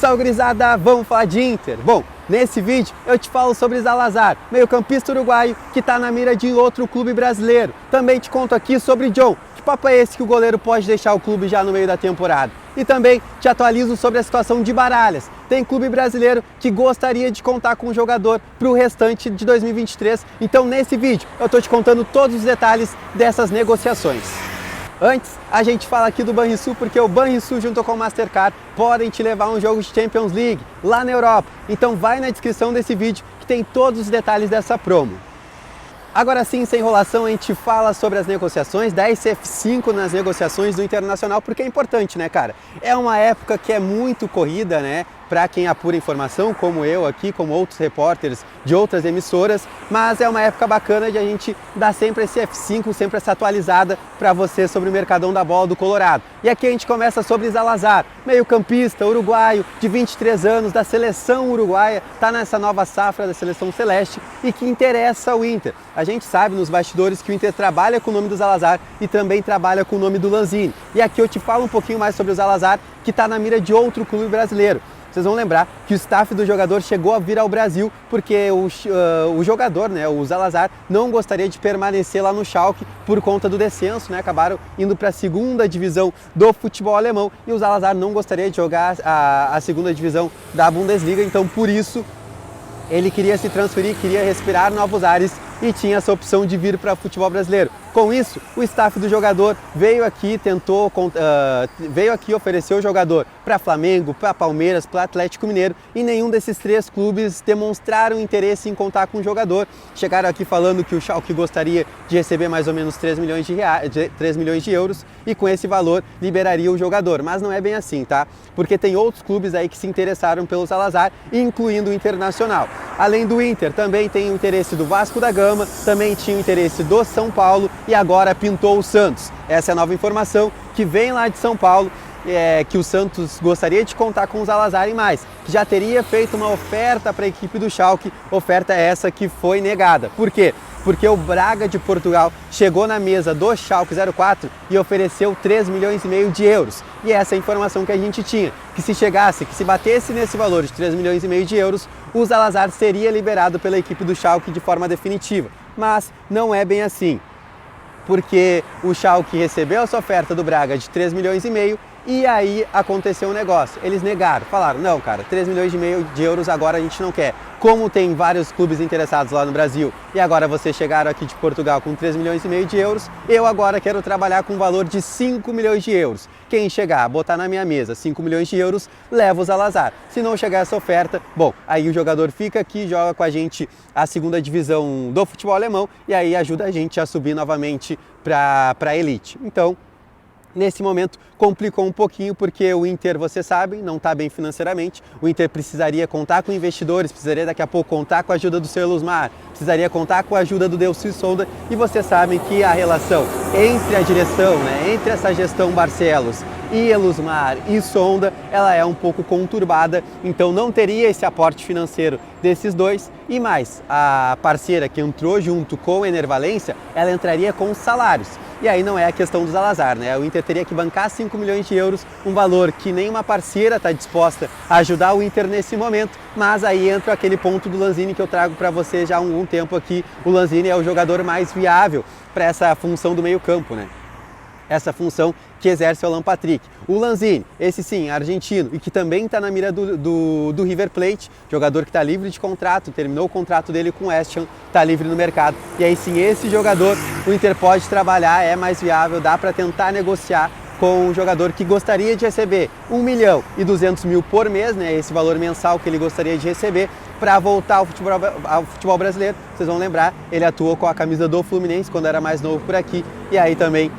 Salve gurizada, vamos falar de Inter? Bom, nesse vídeo eu te falo sobre Zalazar, meio-campista uruguaio que está na mira de outro clube brasileiro. Também te conto aqui sobre John, que papo é esse que o goleiro pode deixar o clube já no meio da temporada. E também te atualizo sobre a situação de Baralhas. Tem clube brasileiro que gostaria de contar com o jogador para o restante de 2023. Então nesse vídeo eu estou te contando todos os detalhes dessas negociações. Antes, a gente fala aqui do Banrisul porque o Banrisul junto com o Mastercard podem te levar a um jogo de Champions League lá na Europa. Então vai na descrição desse vídeo que tem todos os detalhes dessa promo. Agora sim, sem enrolação, a gente fala sobre as negociações da SF5 nas negociações do Internacional, porque é importante, né, cara? É uma época que é muito corrida, né? Para quem apura informação, como eu aqui, como outros repórteres de outras emissoras, mas é uma época bacana de a gente dar sempre esse F5, sempre essa atualizada para você sobre o mercadão da bola do Colorado. E aqui a gente começa sobre Zalazar, meio-campista uruguaio de 23 anos, da seleção uruguaia, tá nessa nova safra da seleção celeste e que interessa ao Inter. A gente sabe nos bastidores que o Inter trabalha com o nome do Zalazar e também trabalha com o nome do Lanzini. E aqui eu te falo um pouquinho mais sobre o Zalazar, que está na mira de outro clube brasileiro. Vocês vão lembrar que o staff do jogador chegou a vir ao Brasil porque o jogador, né, o Zalazar, não gostaria de permanecer lá no Schalke por conta do descenso, né? Acabaram indo para a segunda divisão do futebol alemão e o Zalazar não gostaria de jogar a segunda divisão da Bundesliga, então por isso ele queria se transferir, queria respirar novos ares e tinha essa opção de vir para o futebol brasileiro. Com isso, o staff do jogador veio aqui, ofereceu o jogador para Flamengo, para Palmeiras, para Atlético Mineiro e nenhum desses três clubes demonstraram interesse em contar com o jogador. Chegaram aqui falando que o Schalke gostaria de receber mais ou menos 3 milhões de euros e com esse valor liberaria o jogador, mas não é bem assim, tá? Porque tem outros clubes aí que se interessaram pelo Zalazar, incluindo o Internacional. Além do Inter, também tem o interesse do Vasco da Gama, também tinha o interesse do São Paulo e agora pintou o Santos. Essa é a nova informação que vem lá de São Paulo, que o Santos gostaria de contar com o Zalazar e mais, que já teria feito uma oferta para a equipe do Schalke, oferta essa que foi negada. Por quê? Porque o Braga de Portugal chegou na mesa do Schalke 04 e ofereceu 3 milhões e meio de euros. E essa é a informação que a gente tinha, que se batesse nesse valor de 3 milhões e meio de euros, o Zalazar seria liberado pela equipe do Schalke de forma definitiva. Mas não é bem assim, porque o Schalke recebeu essa oferta do Braga de 3 milhões e meio e aí aconteceu um negócio. Eles negaram, falaram, não cara, 3 milhões e meio de euros agora a gente não quer. Como tem vários clubes interessados lá no Brasil e agora vocês chegaram aqui de Portugal com 3 milhões e meio de euros, eu agora quero trabalhar com um valor de 5 milhões de euros. Quem chegar, botar na minha mesa 5 milhões de euros, leva o Zalazar. Se não chegar essa oferta, bom, aí o jogador fica aqui, joga com a gente a segunda divisão do futebol alemão e aí ajuda a gente a subir novamente para a elite. Então, nesse momento complicou um pouquinho porque o Inter, você sabe, não está bem financeiramente. O Inter precisaria contar com investidores, precisaria daqui a pouco contar com a ajuda do seu Elusmar, precisaria contar com a ajuda do Delcy Sonda e vocês sabem que a relação entre a direção, né, entre essa gestão Barcelos e Elusmar e Sonda, ela é um pouco conturbada, então não teria esse aporte financeiro desses dois e mais, a parceira que entrou junto com o Ener Valencia, ela entraria com salários. E aí não é a questão do Zalazar, né? O Inter teria que bancar 5 milhões de euros, um valor que nenhuma parceira está disposta a ajudar o Inter nesse momento, mas aí entra aquele ponto do Lanzini que eu trago para você já há algum tempo aqui. O Lanzini é o jogador mais viável para essa função do meio-campo, né? Essa função que exerce o Alan Patrick. O Lanzini, esse sim, argentino, e que também está na mira do River Plate, jogador que está livre de contrato, terminou o contrato dele com o West Ham, está livre no mercado. E aí sim, esse jogador, o Inter pode trabalhar, é mais viável, dá para tentar negociar com um jogador que gostaria de receber 1 milhão e 200 mil por mês, né, esse valor mensal que ele gostaria de receber, para voltar ao futebol brasileiro. Vocês vão lembrar, ele atuou com a camisa do Fluminense quando era mais novo por aqui, e aí também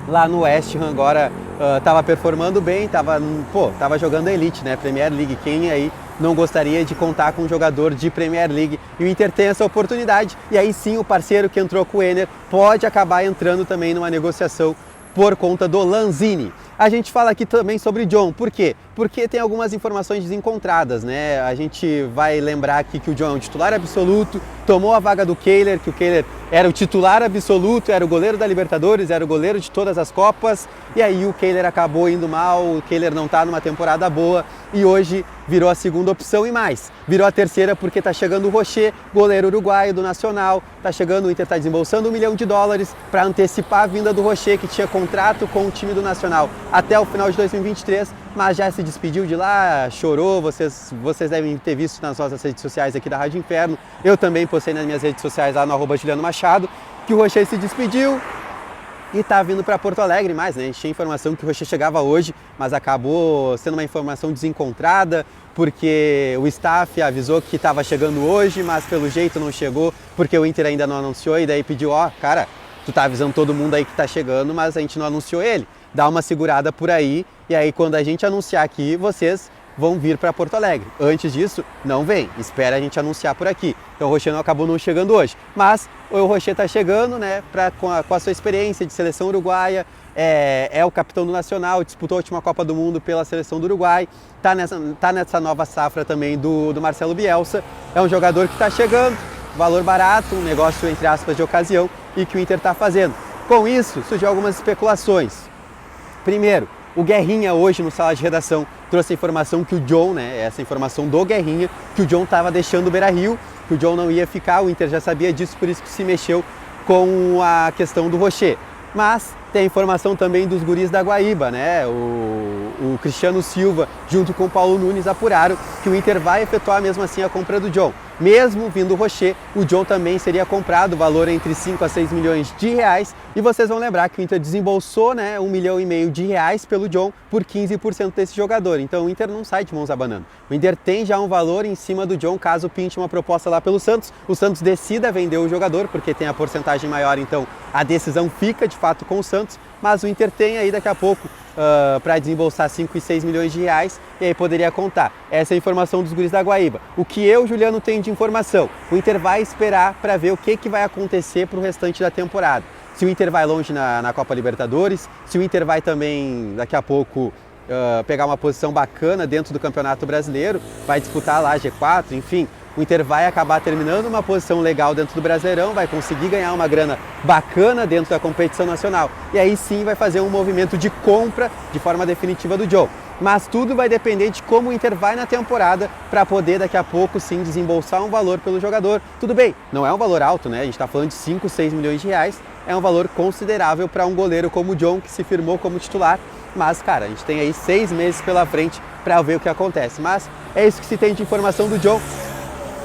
lá no West Ham agora estava performando bem, estava jogando a Elite, né, Premier League. Quem aí não gostaria de contar com um jogador de Premier League? E o Inter tem essa oportunidade, e aí sim o parceiro que entrou com o Ener pode acabar entrando também numa negociação por conta do Lanzini. A gente fala aqui também sobre John, por quê? Porque tem algumas informações desencontradas, né? A gente vai lembrar aqui que o John é um titular absoluto, tomou a vaga do Kehler, que o Kehler era o titular absoluto, era o goleiro da Libertadores, era o goleiro de todas as Copas, e aí o Kehler acabou indo mal, o Kehler não está numa temporada boa, e hoje virou a segunda opção e mais. Virou a terceira porque está chegando o Rocher, goleiro uruguaio do Nacional, está chegando, o Inter está desembolsando $1 milhão para antecipar a vinda do Rocher, que tinha contrato com o time do Nacional até o final de 2023, mas já se despediu de lá, chorou, vocês devem ter visto nas nossas redes sociais aqui da Rádio Inferno, eu também postei nas minhas redes sociais lá no @Juliano Machado, que o Rocher se despediu e tá vindo para Porto Alegre mais, né? A gente tinha informação que o Rocher chegava hoje, mas acabou sendo uma informação desencontrada, porque o staff avisou que estava chegando hoje, mas pelo jeito não chegou, porque o Inter ainda não anunciou, e daí pediu, cara, tu tá avisando todo mundo aí que tá chegando, mas a gente não anunciou ele. Dá uma segurada por aí, e aí quando a gente anunciar aqui, vocês vão vir para Porto Alegre. Antes disso, não vem, espera a gente anunciar por aqui. Então o Rocher acabou não chegando hoje, mas o Rocher está chegando, né, com a sua experiência de seleção uruguaia, é o capitão do Nacional, disputou a última Copa do Mundo pela seleção do Uruguai, tá nessa nova safra também do Marcelo Bielsa, é um jogador que está chegando, valor barato, um negócio entre aspas de ocasião, e que o Inter está fazendo. Com isso, surgiu algumas especulações. Primeiro, o Guerrinha hoje no sala de redação trouxe a informação que o John, né, essa informação do Guerrinha, que o John estava deixando o Beira-Rio, que o John não ia ficar, o Inter já sabia disso, por isso que se mexeu com a questão do Rocher. Mas tem a informação também dos guris da Guaíba, né, o Cristiano Silva junto com o Paulo Nunes apuraram que o Inter vai efetuar mesmo assim a compra do John. Mesmo vindo o Rocher, o John também seria comprado, valor entre 5 a 6 milhões de reais. E vocês vão lembrar que o Inter desembolsou, né, R$1,5 milhão de reais pelo John por 15% desse jogador. Então o Inter não sai de mãos abanando. O Inter tem já um valor em cima do John, caso pinte uma proposta lá pelo Santos. O Santos decida vender o jogador, porque tem a porcentagem maior, então a decisão fica de fato com o Santos. Mas o Inter tem aí daqui a pouco para desembolsar 5 e 6 milhões de reais, e aí poderia contar. Essa é a informação dos guris da Guaíba. O que eu, Juliano, tenho de informação? O Inter vai esperar para ver o que vai acontecer para o restante da temporada. Se o Inter vai longe na Copa Libertadores, se o Inter vai também, daqui a pouco, pegar uma posição bacana dentro do Campeonato Brasileiro, vai disputar lá G4, enfim. O Inter vai acabar terminando uma posição legal dentro do Brasileirão, vai conseguir ganhar uma grana bacana dentro da competição nacional. E aí sim vai fazer um movimento de compra de forma definitiva do John. Mas tudo vai depender de como o Inter vai na temporada para poder daqui a pouco sim desembolsar um valor pelo jogador. Tudo bem, não é um valor alto, né? A gente está falando de 5, 6 milhões de reais. É um valor considerável para um goleiro como o John, que se firmou como titular. Mas, cara, a gente tem aí 6 meses pela frente para ver o que acontece. Mas é isso que se tem de informação do John.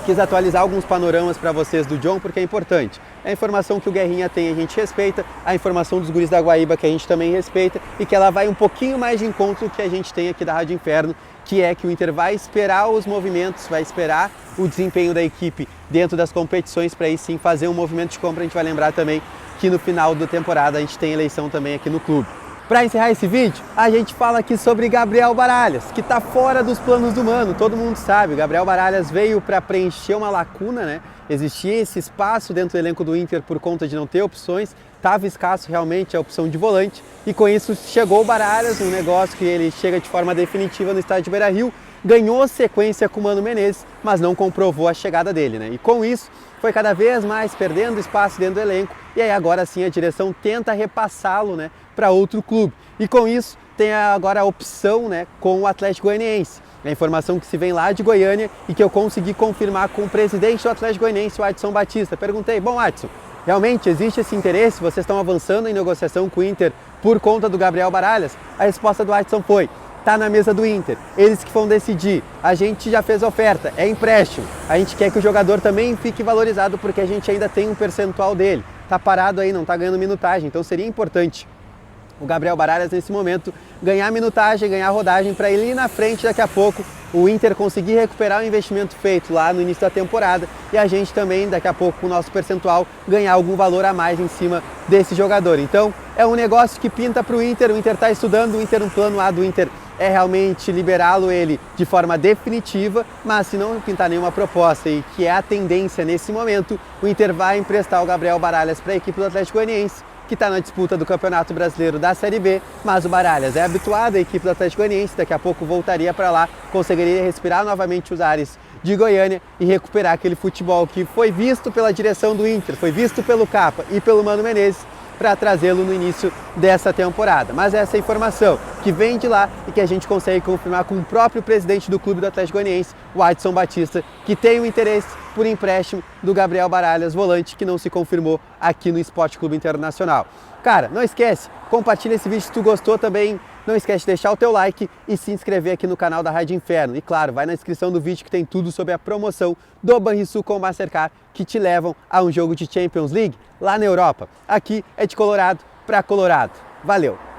Quis atualizar alguns panoramas para vocês do John, porque é importante. É a informação que o Guerrinha tem, a gente respeita, a informação dos guris da Guaíba, que a gente também respeita, e que ela vai um pouquinho mais de encontro que a gente tem aqui da Rádio Inferno, que é que o Inter vai esperar os movimentos, vai esperar o desempenho da equipe dentro das competições para aí sim fazer um movimento de compra. A gente vai lembrar também que no final da temporada a gente tem eleição também aqui no clube. Para encerrar esse vídeo, a gente fala aqui sobre Gabriel Baralhas, que está fora dos planos do Mano, todo mundo sabe. O Gabriel Baralhas veio para preencher uma lacuna, né? Existia esse espaço dentro do elenco do Inter por conta de não ter opções, estava escasso realmente a opção de volante, e com isso chegou o Baralhas, um negócio que ele chega de forma definitiva no estádio Beira-Rio, ganhou sequência com o Mano Menezes, mas não comprovou a chegada dele, né? E com isso foi cada vez mais perdendo espaço dentro do elenco, e aí agora sim a direção tenta repassá-lo, né, para outro clube. E com isso tem agora a opção, né, com o Atlético Goianiense. É a informação que se vem lá de Goiânia e que eu consegui confirmar com o presidente do Atlético Goianiense, o Adson Batista. Perguntei, bom Adson, realmente existe esse interesse? Vocês estão avançando em negociação com o Inter por conta do Gabriel Baralhas? A resposta do Adson foi: tá na mesa do Inter, eles que vão decidir, a gente já fez oferta, é empréstimo, a gente quer que o jogador também fique valorizado porque a gente ainda tem um percentual dele, tá parado aí, não tá ganhando minutagem, então seria importante o Gabriel Baralhas nesse momento ganhar minutagem, ganhar rodagem para ele ir na frente daqui a pouco, o Inter conseguir recuperar o investimento feito lá no início da temporada e a gente também daqui a pouco com o nosso percentual ganhar algum valor a mais em cima desse jogador. Então é um negócio que pinta para o Inter está estudando, o Inter, um plano A do Inter é realmente liberá-lo ele de forma definitiva, mas se não pintar nenhuma proposta e que é a tendência nesse momento, o Inter vai emprestar o Gabriel Baralhas para a equipe do Atlético Goianiense, que está na disputa do Campeonato Brasileiro da Série B, mas o Baralhas é habituado, a equipe do Atlético Goianiense daqui a pouco voltaria para lá, conseguiria respirar novamente os ares de Goiânia e recuperar aquele futebol que foi visto pela direção do Inter, foi visto pelo Capa e pelo Mano Menezes, para trazê-lo no início dessa temporada. Mas essa informação que vem de lá e que a gente consegue confirmar com o próprio presidente do clube do Atlético Goianiense, o Adson Batista, que tem o interesse por empréstimo do Gabriel Baralhas, volante, que não se confirmou aqui no Sport Clube Internacional. Cara, não esquece, compartilha esse vídeo se tu gostou também. Não esquece de deixar o teu like e se inscrever aqui no canal da Rádio Inferno. E claro, vai na descrição do vídeo que tem tudo sobre a promoção do Banrisul com o Mastercard que te levam a um jogo de Champions League lá na Europa. Aqui é de Colorado para Colorado. Valeu!